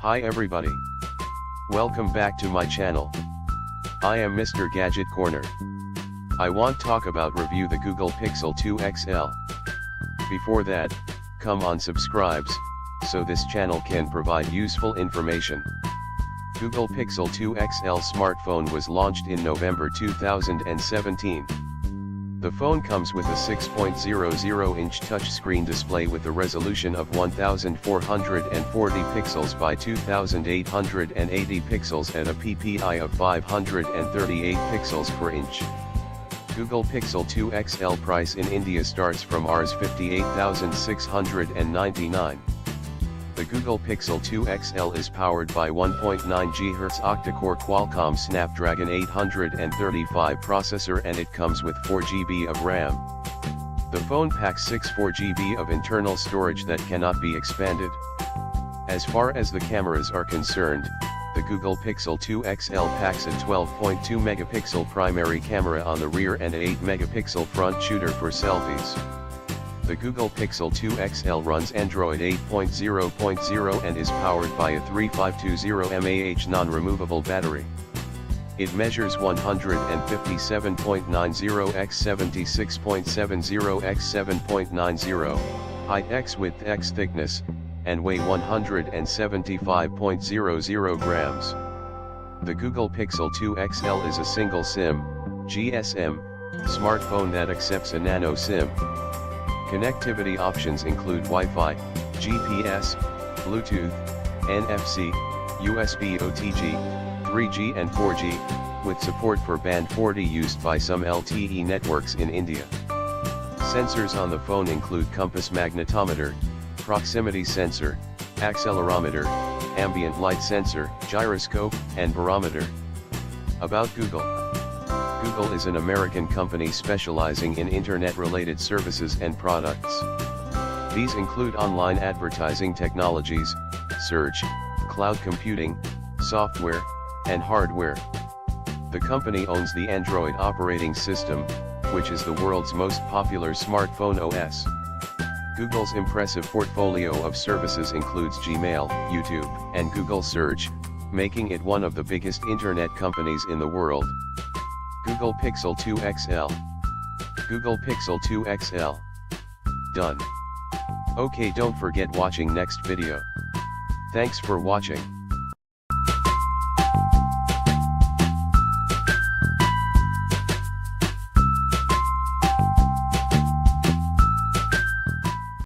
Hi everybody. Welcome back to my channel. I am Mr. Gadget Corner. I want talk about review the Google Pixel 2 XL. Before that, come on subscribes, so this channel can provide useful information. Google Pixel 2 XL smartphone was launched in November 2017. The phone comes with a 6.00-inch touchscreen display with a resolution of 1440 pixels by 2880 pixels and a PPI of 538 pixels per inch. Google Pixel 2 XL price in India starts from Rs 58,699. The Google Pixel 2 XL is powered by 1.9 GHz octa-core Qualcomm Snapdragon 835 processor and it comes with 4 GB of RAM. The phone packs 64 GB of internal storage that cannot be expanded. As far as the cameras are concerned, the Google Pixel 2 XL packs a 12.2 megapixel primary camera on the rear and an 8 megapixel front shooter for selfies. The Google Pixel 2 XL runs Android 8.0.0 and is powered by a 3520 mAh non-removable battery. It measures 157.90 x 76.70 x 7.90, height x width x thickness, and weigh 175.00 grams. The Google Pixel 2 XL is a single SIM, GSM, smartphone that accepts a nano SIM. Connectivity options include Wi-Fi, GPS, Bluetooth, NFC, USB OTG, 3G and 4G, with support for Band 40 used by some LTE networks in India. Sensors on the phone include compass magnetometer, proximity sensor, accelerometer, ambient light sensor, gyroscope, and barometer. About Google. Google is an American company specializing in internet-related services and products. These include online advertising technologies, search, cloud computing, software, and hardware. The company owns the Android operating system, which is the world's most popular smartphone OS. Google's impressive portfolio of services includes Gmail, YouTube, and Google Search, making it one of the biggest internet companies in the world. Google Pixel 2 XL. Google Pixel 2 XL. Done. Okay, don't forget watching next video. Thanks for watching.